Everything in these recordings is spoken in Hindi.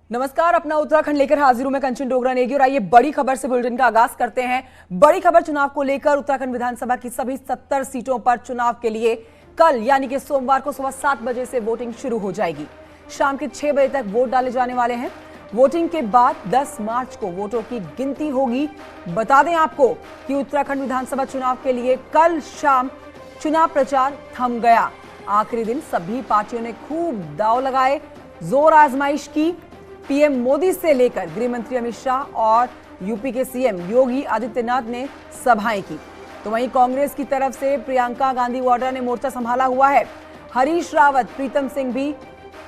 नमस्कार, अपना उत्तराखंड लेकर हाजिर हूं मैं कंचन डोगरा नेगी और आइए बड़ी खबर से बुलेटिन का आगाज करते हैं। बड़ी खबर चुनाव को लेकर उत्तराखंड विधानसभा की सभी 70 सीटों पर चुनाव के लिए कल यानी कि सोमवार को सुबह 7 बजे से वोटिंग शुरू हो जाएगी। शाम के 6 बजे तक वोट डाले जाने वाले हैं। वोटिंग के बाद 10 मार्च को वोटों की गिनती होगी। बता दें आपको कि उत्तराखंड विधानसभा चुनाव के लिए कल शाम चुनाव प्रचार थम गया। आखिरी दिन सभी पार्टियों ने खूब दांव लगाए, जोर आजमाइश की। पीएम मोदी से लेकर गृह मंत्री अमित शाह और यूपी के सीएम योगी आदित्यनाथ ने सभाएं की। तो वहीं कांग्रेस की तरफ से प्रियंका गांधी वाड्रा ने मोर्चा संभाला हुआ है। हरीश रावत, प्रीतम सिंह भी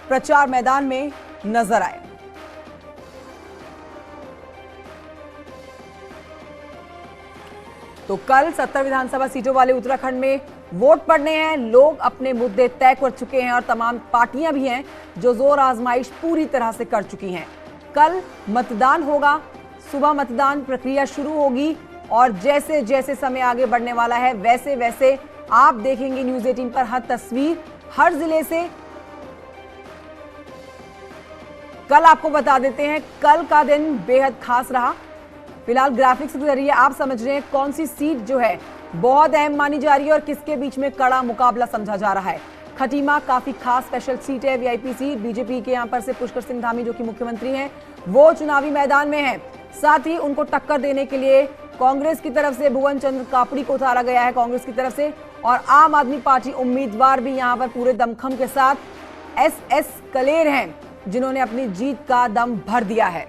प्रचार मैदान में नजर आए। तो कल 70 विधानसभा सीटों वाले उत्तराखंड में वोट पड़ने हैं। लोग अपने मुद्दे तय कर चुके हैं और तमाम पार्टियां भी हैं जो जोर आजमाइश पूरी तरह से कर चुकी हैं। कल मतदान होगा, सुबह मतदान प्रक्रिया शुरू होगी और जैसे जैसे समय आगे बढ़ने वाला है वैसे वैसे आप देखेंगे न्यूज़ 18 पर हर तस्वीर हर जिले से। कल आपको बता देते हैं, कल का दिन बेहद खास रहा। फिलहाल ग्राफिक्स के जरिए आप समझ रहे हैं कौन सी सीट जो है बहुत अहम मानी जा रही है और किसके बीच में कड़ा मुकाबला समझा जा रहा है। खटीमा काफी खास स्पेशल सीट है, वीआईपी सीट। बीजेपी के यहां पर से पुष्कर सिंह धामी जो कि मुख्यमंत्री हैं वो चुनावी मैदान में हैं। साथ ही उनको टक्कर देने के लिए कांग्रेस की तरफ से भुवन चंद्र कापड़ी को उतारा गया है कांग्रेस की तरफ से, और आम आदमी पार्टी उम्मीदवार भी यहां पर पूरे दमखम के साथ एस कलेर हैं जिन्होंने अपनी जीत का दम भर दिया है।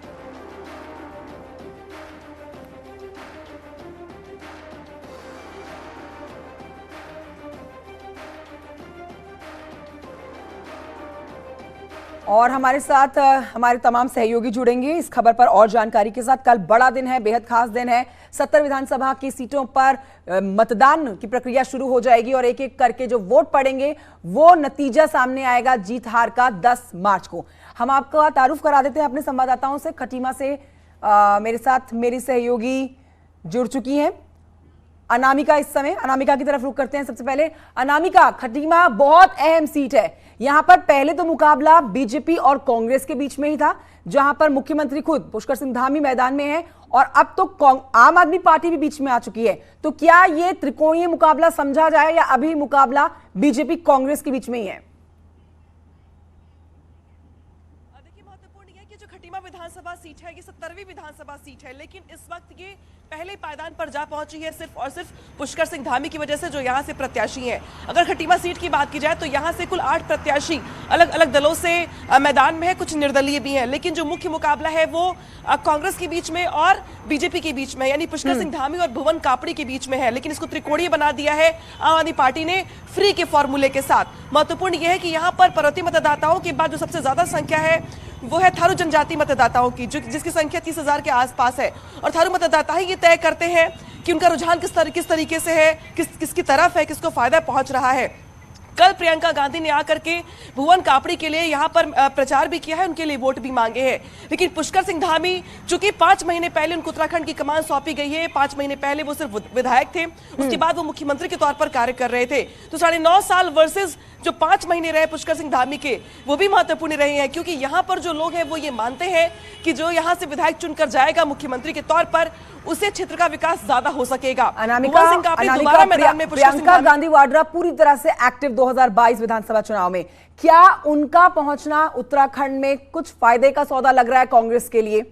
और हमारे साथ हमारे तमाम सहयोगी जुड़ेंगे इस खबर पर और जानकारी के साथ। कल बड़ा दिन है, बेहद खास दिन है। 70 विधानसभा की सीटों पर मतदान की प्रक्रिया शुरू हो जाएगी और एक एक करके जो वोट पड़ेंगे वो नतीजा सामने आएगा जीत हार का 10 मार्च को। हम आपका तारुफ करा देते हैं अपने संवाददाताओं से। खटीमा से मेरे साथ मेरी सहयोगी जुड़ चुकी हैं अनामिका। इस समय अनामिका की तरफ रुख करते हैं। सबसे पहले अनामिका, खटीमा बहुत अहम सीट है। यहां पर पहले तो मुकाबला बीजेपी और कांग्रेस के बीच में ही था, जहां पर मुख्यमंत्री खुद पुष्कर सिंह धामी मैदान में है और अब तो आम आदमी पार्टी भी बीच में आ चुकी है। तो क्या ये त्रिकोणीय मुकाबला समझा जाए या अभी मुकाबला बीजेपी कांग्रेस के बीच में ही है? देखिए, महत्वपूर्ण यह है कि जो खटीमा विधानसभा सीट है ये 70वीं विधानसभा सीट है, लेकिन इस वक्त ये पहले पायदान पर जा पहुंची है सिर्फ और सिर्फ पुष्कर सिंह धामी की वजह से जो यहां से प्रत्याशी हैं। अगर खटीमा सीट की बात की जाए तो यहां से कुल 8 प्रत्याशी अलग अलग दलों से मैदान में है, कुछ निर्दलीय भी हैं, लेकिन जो मुख्य मुकाबला है वो कांग्रेस के बीच में और बीजेपी के बीच में, यानी पुष्कर सिंह धामी और भुवन कापड़ी के बीच में है। लेकिन इसको त्रिकोणीय बना दिया है आम आदमी पार्टी ने फ्री के फॉर्मूले के साथ। महत्वपूर्ण यह है कि यहाँ पर पर्वतीय मतदाताओं के बाद जो सबसे ज्यादा संख्या है वो है थारू जनजाति मतदाताओं की, जिसकी संख्या 30,000 के आसपास है। और थारू मतदाता ही ये तय करते हैं कि उनका रुझान किस तरीके से है, किसकी तरफ है, किसको फायदा पहुंच रहा है। कल प्रियंका गांधी ने आकर के भुवन कापड़ी के लिए यहां पर प्रचार भी किया है, उनके लिए वोट भी मांगे हैं। लेकिन पुष्कर सिंह धामी, चूंकि 5 महीने पहले उनको उत्तराखंड की कमान सौंपी गई है, 5 महीने पहले वो सिर्फ विधायक थे, उसके बाद वो मुख्यमंत्री के तौर पर कार्य कर रहे थे। तो 9.5 साल वर्सेस जो 5 महीने रहे पुष्कर सिंह धामी के, वो भी महत्वपूर्ण रहे हैं, क्योंकि यहाँ पर जो लोग हैं वो ये मानते हैं कि जो यहाँ से विधायक चुनकर जाएगा मुख्यमंत्री के तौर पर, उससे क्षेत्र का विकास ज्यादा हो सकेगा। प्रियंका गांधी वाड्रा पूरी तरह से एक्टिव 2022 विधानसभा चुनाव में, क्या उनका पहुंचना उत्तराखंड में कुछ फायदे का सौदा लग रहा है कांग्रेस के लिए?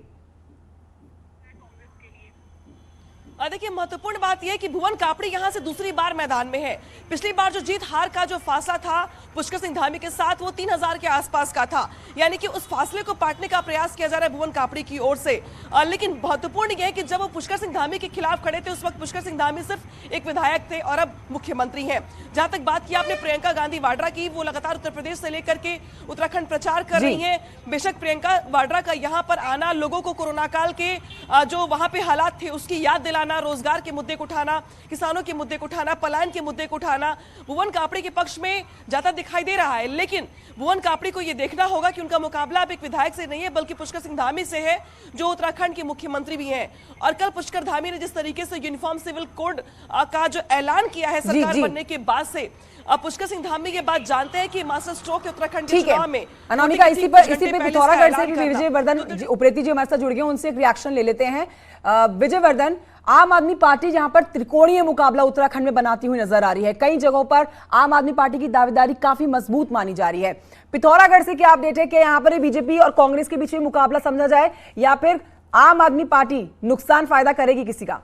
देखिए, महत्वपूर्ण बात यह है कि भुवन कापड़ी यहां से दूसरी बार मैदान में है। पिछली बार जो जीत हार का जो फासला था पुष्कर सिंह धामी के साथ वो 3,000 के आसपास का था, यानी कि उस फासले को पाटने का प्रयास किया जा रहा है भुवन कापड़ी की ओर से। लेकिन महत्वपूर्ण यह है कि जब वो पुष्कर सिंह धामी के खिलाफ खड़े थे उस वक्त पुष्कर सिंह धामी सिर्फ एक विधायक थे और अब मुख्यमंत्री हैं। जहां तक बात की आपने प्रियंका गांधी वाड्रा की, वो लगातार उत्तर प्रदेश से लेकर के उत्तराखंड प्रचार कर रही है। बेशक प्रियंका वाड्रा का यहाँ पर आना, लोगों को कोरोना काल के जो वहां पे हालात थे उसकी याद दिलाना, रोजगार के मुद्दे को उठाना, किसानों के मुद्दे को उठाना, पलायन के मुद्दे को उठाना, भुवन कापड़ी के पक्ष में जाता दिखाई दे रहा है। लेकिन भुवन कापड़ी को ये देखना होगा कि उनका मुकाबला अब एक विधायक से नहीं है बल्कि पुष्कर सिंह धामी से है, जो उत्तराखंड के मुख्यमंत्री भी हैं। और कल पुष्कर धामी ने जिस तरीके से यूनिफॉर्म सिविल कोड का जो ऐलान किया है सरकार बनने के बाद से, अब पुष्कर सिंह धामी ये बात जानते हैं कि मास्टर स्ट्रोक के उत्तराखंड के चुनाव में अनामिका इसी पे पिथौरागढ़ से भी विजय वर्धन उप्रेती जी हमारे साथ जुड़ गए, उनसे एक रिएक्शन ले लेते हैं। विजय वर्धन, आम आदमी पार्टी जहां पर त्रिकोणीय मुकाबला उत्तराखंड में बनाती हुई नजर आ रही है, कई जगहों पर आम आदमी पार्टी की दावेदारी काफी मजबूत मानी जा रही है। पिथौरागढ़ से क्या अपडेट है कि यहाँ पर बीजेपी और कांग्रेस के बीच में मुकाबला समझा जाए या फिर आम आदमी पार्टी नुकसान फायदा करेगी किसी का?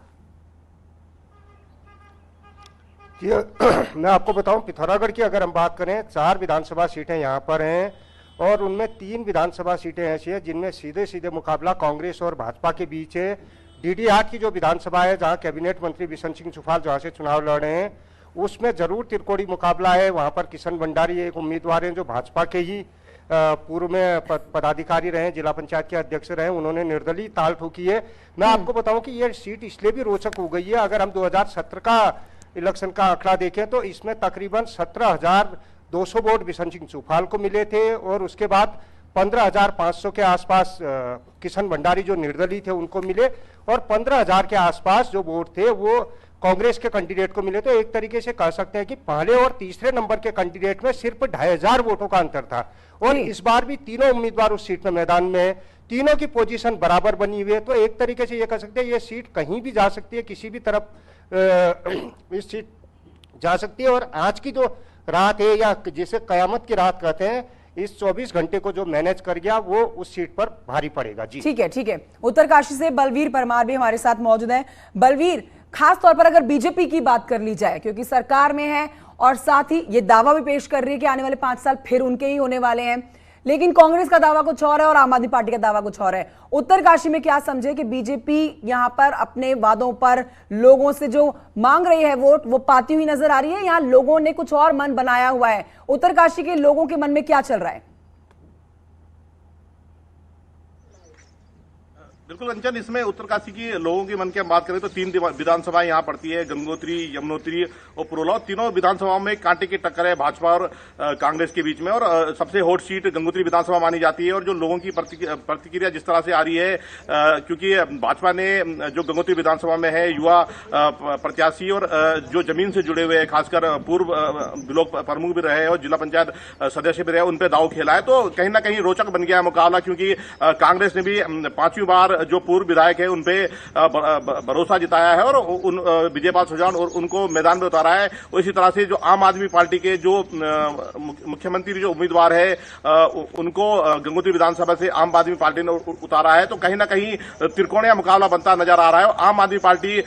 मैं आपको बताऊं, पिथौरागढ़ की अगर हम बात करें, 4 विधानसभा सीटें यहाँ पर हैं और उनमें 3 विधानसभा सीटें ऐसी हैं जिनमें सीधे सीधे मुकाबला कांग्रेस और भाजपा के बीच है। डीडी-8 की जो विधानसभा है, जहां कैबिनेट मंत्री बिशन सिंह चुफाल जहां से चुनाव लड़ रहे हैं, उसमें जरूर त्रिकोणी मुकाबला है। वहां पर किशन भंडारी एक उम्मीदवार हैं जो भाजपा के ही पूर्व में पदाधिकारी रहे, जिला पंचायत के अध्यक्ष रहे, उन्होंने निर्दलीय ताल ठोकी है। मैं आपको बताऊं कि ये सीट इसलिए भी रोचक हो गई है, अगर हम 2017 का इलेक्शन का आंकड़ा देखें तो इसमें तकरीबन 17,200 वोट बिशन सिंह चुफाल को मिले थे और उसके बाद 15,500 के आसपास किशन भंडारी जो निर्दलीय थे उनको मिले और 15,000 के आसपास जो वोट थे वो कांग्रेस के कैंडिडेट को मिले। तो एक तरीके से कह सकते हैं कि पहले और तीसरे नंबर के कैंडिडेट में सिर्फ 2,500 वोटों का अंतर था और इस बार भी तीनों उम्मीदवार उस सीट में मैदान में है, तीनों की पोजीशन बराबर बनी हुई है। तो एक तरीके से ये कह सकते हैं ये सीट कहीं भी जा सकती है, किसी भी तरफ इस सीट जा सकती है। और आज की जो रात है या जिसे कयामत की रात कहते हैं, इस 24 घंटे को जो मैनेज कर गया वो उस सीट पर भारी पड़ेगा। जी ठीक है, ठीक है। उत्तरकाशी से बलवीर परमार भी हमारे साथ मौजूद हैं। बलवीर, खास तौर पर अगर बीजेपी की बात कर ली जाए, क्योंकि सरकार में है और साथ ही ये दावा भी पेश कर रही है कि आने वाले 5 साल फिर उनके ही होने वाले हैं, लेकिन कांग्रेस का दावा कुछ और है और आम आदमी पार्टी का दावा कुछ और है। उत्तरकाशी में क्या समझे कि बीजेपी यहां पर अपने वादों पर लोगों से जो मांग रही है वोट वो पाती हुई नजर आ रही है, यहां लोगों ने कुछ और मन बनाया हुआ है? उत्तरकाशी के लोगों के मन में क्या चल रहा है? बिल्कुल अंचन, इसमें उत्तरकाशी की लोगों के मन की हम बात करें तो 3 विधानसभाएं यहाँ पड़ती है, गंगोत्री, यमुनोत्री और पुरोला। तीनों विधानसभाओं में कांटे की टक्कर है भाजपा और कांग्रेस के बीच में और सबसे हॉट सीट गंगोत्री विधानसभा मानी जाती है। और जो लोगों की प्रतिक्रिया जिस तरह से आ रही है, क्योंकि भाजपा ने जो गंगोत्री विधानसभा में है युवा प्रत्याशी और जो जमीन से जुड़े हुए खासकर पूर्व ब्लॉक प्रमुख भी रहे और जिला पंचायत सदस्य भी रहे, उन पर दाव खेला है। तो कहीं ना कहीं रोचक बन गया है मुकाबला, क्योंकि कांग्रेस ने भी 5वीं बार जो पूर्व विधायक है उनपे भरोसा जताया है और उन विजयपाल सुजान और उनको मैदान में उतारा है। और इसी तरह से जो आम आदमी पार्टी के जो मुख्यमंत्री जो उम्मीदवार है उनको गंगोत्री विधानसभा से आम आदमी पार्टी ने उतारा है। तो कहीं ना कहीं त्रिकोणीय मुकाबला बनता नजर आ रहा है। आम आदमी पार्टी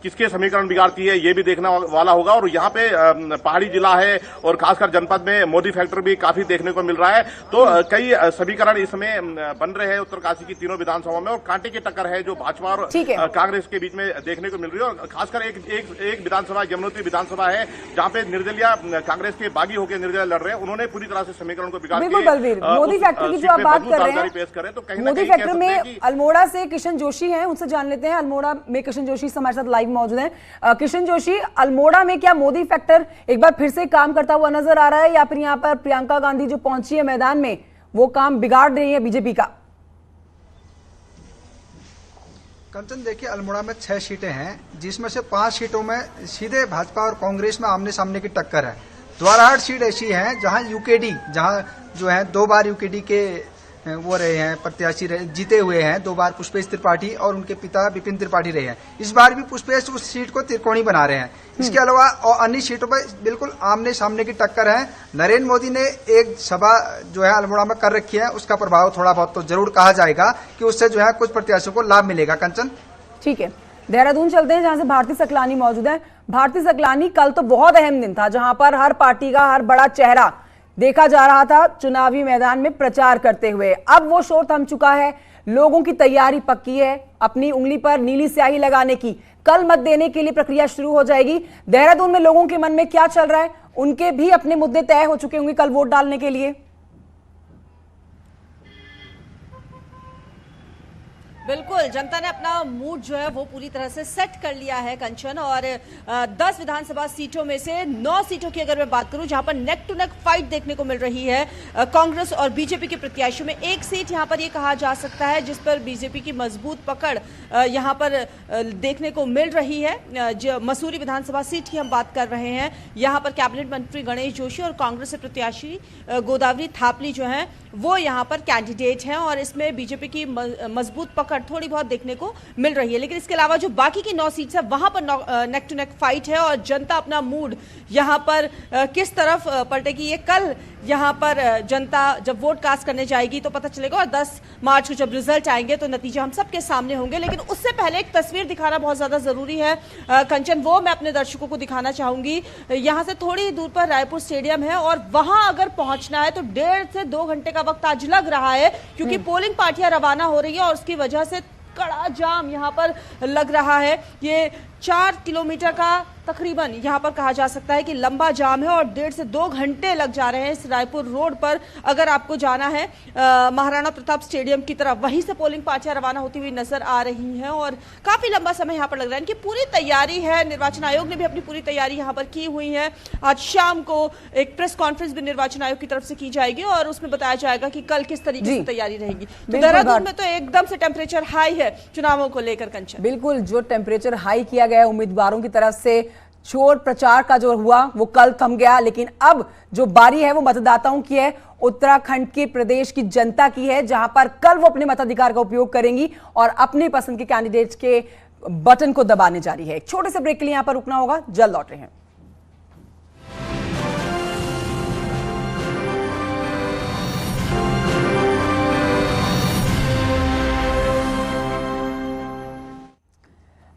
किसके समीकरण बिगाड़ती है ये भी देखने वाला होगा। और यहाँ पे पहाड़ी जिला है और खासकर जनपद में मोदी फैक्टर भी काफी देखने को मिल रहा है। तो कई समीकरण इसमें बन रहे हैं उत्तरकाशी की तीनों विधानसभाओं में और कांटे की टक्कर है जो भाजपा और कांग्रेस के बीच में देखने को मिल रही है। और खासकर एक विधानसभा यमुनोत्री विधानसभा है जहां पे निर्दलीय कांग्रेस के बागी होकर निर्दलीय लड़ रहे हैं, उन्होंने पूरी तरह से समीकरण को बिगाड़ बिल्कुल बलवीर, मोदी फैक्टर की जो आप बात कर रहे हैं, पेश करें तो कहीं मोदी फैक्टर में अल्मोड़ा से किशन जोशी हैं, उनसे जान लेते हैं। अल्मोड़ा में किशन जोशी हमारे साथ लाइव मौजूद हैं। किशन जोशी, अल्मोड़ा में क्या मोदी फैक्टर एक बार फिर से काम करता हुआ नजर आ रहा है या फिर यहाँ पर प्रियंका गांधी जो पहुंची है मैदान में वो काम बिगाड़ रही है बीजेपी का? कंचन, देखिए अल्मोड़ा में 6 सीटें हैं जिसमें से 5 सीटों में सीधे भाजपा और कांग्रेस में आमने सामने की टक्कर है। द्वाराहाट सीट ऐसी है जहां यूकेडी, जहां जो है 2 बार यूकेडी के वो रहे हैं प्रत्याशी जीते हुए हैं, 2 बार पुष्पेश त्रिपाठी और उनके पिता विपिन त्रिपाठी रहे हैं। इस बार भी पुष्पेश उस सीट को त्रिकोणी बना रहे हैं। इसके अलावा और अन्य सीटों पर बिल्कुल आमने सामने की टक्कर है। नरेंद्र मोदी ने एक सभा जो है अल्मोड़ा में कर रखी है, उसका प्रभाव थोड़ा बहुत तो जरूर कहा जाएगा कि उससे जो है कुछ प्रत्याशियों को लाभ मिलेगा। कंचन, ठीक है, देहरादून चलते हैं जहां से भारती सकलानी मौजूद है। भारती सकलानी, कल तो बहुत अहम दिन था जहां पर हर पार्टी का हर बड़ा चेहरा देखा जा रहा था चुनावी मैदान में प्रचार करते हुए। अब वो शोर थम चुका है, लोगों की तैयारी पक्की है अपनी उंगली पर नीली स्याही लगाने की। कल मत देने के लिए प्रक्रिया शुरू हो जाएगी। देहरादून में लोगों के मन में क्या चल रहा है? उनके भी अपने मुद्दे तय हो चुके होंगे कल वोट डालने के लिए। बिल्कुल, जनता ने अपना मूड जो है वो पूरी तरह से सेट कर लिया है कंचन। और 10 विधानसभा सीटों में से 9 सीटों की अगर मैं बात करूं जहां पर नेक टू नेक फाइट देखने को मिल रही है कांग्रेस और बीजेपी के प्रत्याशियों में, एक सीट यहां पर ये कहा जा सकता है जिस पर बीजेपी की मजबूत पकड़ यहां पर देखने को मिल रही है। जो मसूरी विधानसभा सीट की हम बात कर रहे हैं, यहां पर कैबिनेट मंत्री गणेश जोशी और कांग्रेस से प्रत्याशी गोदावरी थापली जो है वो यहां पर कैंडिडेट हैं और इसमें बीजेपी की मजबूत पकड़ थोड़ी बहुत देखने को मिल रही है। लेकिन इसके अलावा जो बाकी की 9 सीट्स है वहां पर नेक टू नेक फाइट है और जनता अपना मूड यहां पर किस तरफ पलटेगी, ये कल यहां पर जनता जब वोट कास्ट करने जाएगी तो पता चलेगा और 10 मार्च को जब रिजल्ट आएंगे तो नतीजा हम सबके सामने होंगे। लेकिन उससे पहले एक तस्वीर दिखाना बहुत ज्यादा जरूरी है कंचन, वो मैं अपने दर्शकों को दिखाना चाहूंगी। यहां से थोड़ी दूर पर रायपुर स्टेडियम है और वहां अगर पहुंचना है तो 1.5 से 2 घंटे का वक्त आज लग रहा है क्योंकि पोलिंग पार्टियां रवाना हो रही है और उसकी वजह से कड़ा जाम यहां पर लग रहा है। ये 4 किलोमीटर का तकरीबन यहां पर कहा जा सकता है कि लंबा जाम है और 1.5 से 2 घंटे लग जा रहे हैं इस रायपुर रोड पर अगर आपको जाना है महाराणा प्रताप स्टेडियम की तरफ। वहीं से पोलिंग पार्टियां रवाना होती हुई नजर आ रही हैं और काफी लंबा समय यहां पर लग रहा है। इनकी पूरी तैयारी है, निर्वाचन आयोग ने भी अपनी पूरी तैयारी यहां पर की हुई है। आज शाम को एक प्रेस कॉन्फ्रेंस भी निर्वाचन आयोग की तरफ से की जाएगी और उसमें बताया जाएगा कि कल किस तरीके से तैयारी रहेगी। तो देहरादून में तो एकदम से टेम्परेचर हाई है चुनावों को लेकर कंचन। बिल्कुल, जो टेम्परेचर हाई किया गया है उम्मीदवारों की तरफ से, शोर प्रचार का जो हुआ वो कल थम गया, लेकिन अब जो बारी है वो मतदाताओं की है, उत्तराखंड के प्रदेश की जनता की है, जहां पर कल वो अपने मताधिकार का उपयोग करेंगी और अपनी पसंद के कैंडिडेट्स के बटन को दबाने जा रही है। एक छोटे से ब्रेक के लिए यहां पर रुकना होगा, जल्द लौट रहे हैं।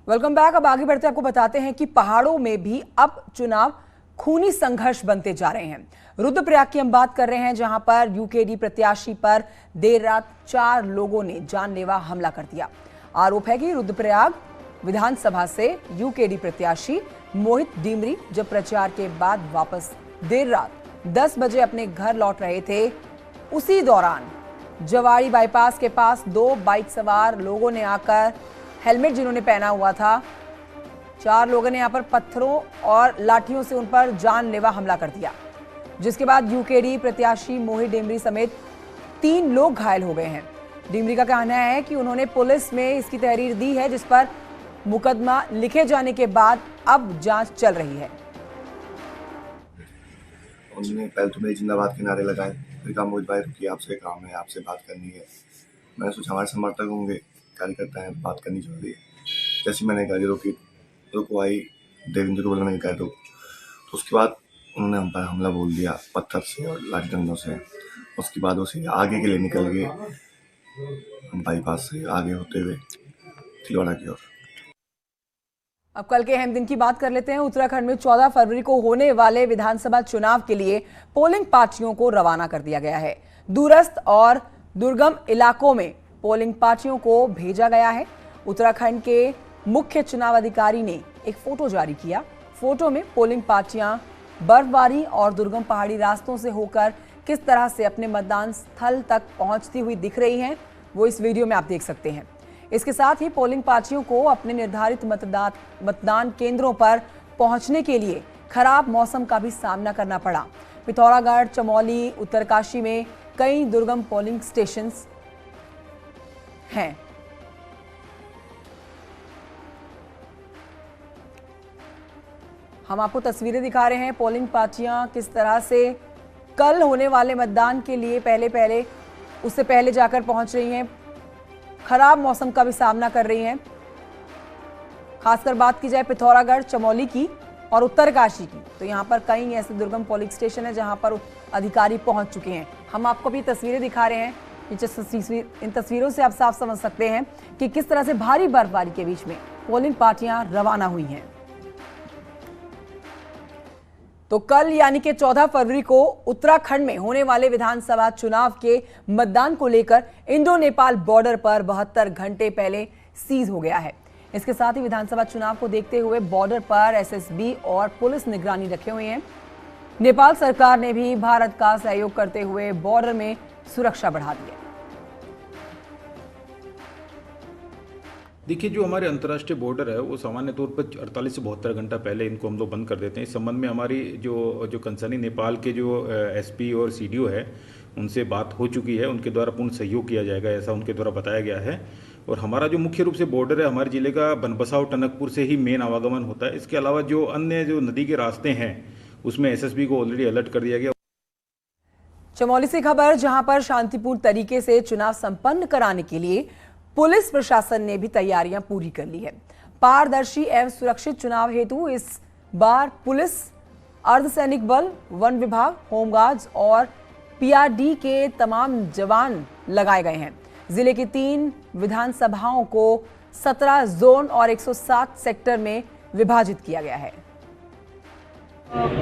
Welcome back. अब आगे बढ़ते आपको बताते हैं कि पहाड़ों में भी अब चुनाव खूनी संघर्ष बनते जा रहे हैं। रुद्रप्रयाग की हम बात कर रहे हैं जहां पर यूकेडी प्रत्याशी पर देर रात 4 लोगों ने जानलेवा हमला कर दिया। आरोप है कि रुद्रप्रयाग विधानसभा से यूकेडी प्रत्याशी मोहित डीमरी जब प्रचार के बाद वापस देर रात 10 बजे अपने घर लौट रहे थे, उसी दौरान जवाड़ी बाईपास के पास 2 बाइक सवार लोगों ने आकर हेलमेट जिन्होंने पहना हुआ था, 4 लोगों ने यहां पर पत्थरों और लाठियों से उन पर जानलेवा हमला कर दिया, जिसके बाद यूकेडी प्रत्याशी मोहित डेमरी समेत 3 लोग घायल हो गए हैं। डेमरी का कहना है कि उन्होंने पुलिस में इसकी तहरीर दी है जिस पर मुकदमा लिखे जाने के बाद अब जांच चल रही है। उन्होंने पहले तो मेरी जिंदाबाद के नारे लगाए, फिर कहा मोहित भाई रुकिए, आपसे काम है, आपसे बात करनी है। मैंने सोचा हमारे समर्थक होंगे, कार्यकर्ता है, बात करनी जरूरी है। जैसे मैंने गाड़ी रोकी, रुकवाई, देवेंद्र को बोला मैंने गाड़ी रोक, तो उसके बाद उन्होंने हम पर हमला बोल दिया पत्थर से और लाठी डंडों से। उसके बाद उसे आगे के लिए निकल गए, बाईपास से आगे होते हुए तिलवाड़ा की ओर। अब कल के अहम दिन की बात कर लेते हैं। उत्तराखंड में 14 फरवरी को होने वाले विधानसभा चुनाव के लिए पोलिंग पार्टियों को रवाना कर दिया गया है। दूरस्थ और दुर्गम इलाकों में पोलिंग पार्टियों को भेजा गया है। उत्तराखंड के मुख्य चुनाव अधिकारी ने एक फोटो जारी किया। फोटो में पोलिंग पार्टियां बर्फबारी और दुर्गम पहाड़ी रास्तों से होकर किस तरह से अपने मतदान स्थल तक पहुंचती हुई दिख रही हैं, वो इस वीडियो में आप देख सकते हैं। इसके साथ ही पोलिंग पार्टियों को अपने निर्धारित मतदान केंद्रों पर पहुंचने के लिए खराब मौसम का भी सामना करना पड़ा। पिथौरागढ़, चमोली, उत्तरकाशी में कई दुर्गम पोलिंग स्टेशन हैं। हम आपको तस्वीरें दिखा रहे हैं, पोलिंग पार्टियां किस तरह से कल होने वाले मतदान के लिए उससे पहले जाकर पहुंच रही हैं। खराब मौसम का भी सामना कर रही हैं। खासकर बात की जाए पिथौरागढ़, चमोली की और उत्तरकाशी की, तो यहाँ पर कई ऐसे दुर्गम पोलिंग स्टेशन है जहाँ पर अधिकारी पहुंच चुके हैं। हम आपको भी तस्वीरें दिखा रहे हैं। इन तस्वीरों से आप साफ समझ सकते हैं कि किस तरह से भारी बर्फबारी के बीच में पोलिंग पार्टियां रवाना हुई हैं। तो कल यानी कि 14 फरवरी को उत्तराखंड में होने वाले विधानसभा चुनाव के मतदान को लेकर इंडो नेपाल बॉर्डर पर 72 घंटे पहले सीज हो गया है। इसके साथ ही विधानसभा चुनाव को देखते हुए बॉर्डर पर एसएसबी और पुलिस निगरानी रखे हुए हैं। नेपाल सरकार ने भी भारत का सहयोग करते हुए बॉर्डर में सुरक्षा बढ़ा दी है। देखिए, जो हमारे अंतर्राष्ट्रीय बॉर्डर है वो सामान्य तौर पर 48 से 72 घंटा पहले इनको हम लोग बंद कर देते हैं। इस संबंध में हमारी जो कंसर्नी नेपाल के जो एसपी और सीडीओ है उनसे बात हो चुकी है। उनके द्वारा पूर्ण सहयोग किया जाएगा, ऐसा उनके द्वारा बताया गया है। और हमारा जो मुख्य रूप से बॉर्डर है हमारे जिले का बनबसा और टनकपुर से ही मेन आवागमन होता है। इसके अलावा जो अन्य जो नदी के रास्ते हैं उसमें एसएसबी को ऑलरेडी अलर्ट कर दिया गया। चमोली से खबर, जहां पर शांतिपूर्ण तरीके से चुनाव संपन्न कराने के लिए पुलिस प्रशासन ने भी तैयारियां पूरी कर ली है। पारदर्शी एवं सुरक्षित चुनाव हेतु इस बार पुलिस, अर्धसैनिक बल, वन विभाग, होमगार्ड्स और पीआरडी के तमाम जवान लगाए गए हैं। जिले की 3 विधानसभाओं को 17 जोन और 107 सेक्टर में विभाजित किया गया है।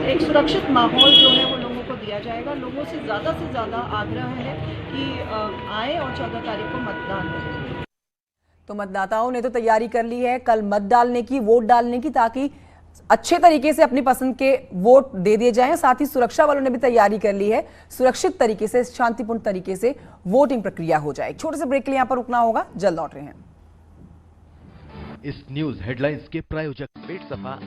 एक सुरक्षित माहौल जो है वो लोगों को दिया जाएगा। लोगों से ज़्यादा आग्रह है कि आए और 14 तारीख को मतदान करें। तो मतदाताओं ने तो तैयारी कर ली है कल मत डालने की, वोट डालने की, ताकि अच्छे तरीके से अपनी पसंद के वोट दे दिए जाएं। साथ ही सुरक्षा वालों ने भी तैयारी कर ली है, सुरक्षित तरीके से, शांतिपूर्ण तरीके से वोटिंग प्रक्रिया हो जाए। छोटे से ब्रेक के लिए यहाँ पर रुकना होगा, जल्द लौट रहे हैं। इस न्यूज हेडलाइंस के प्रायोजक पेट सफा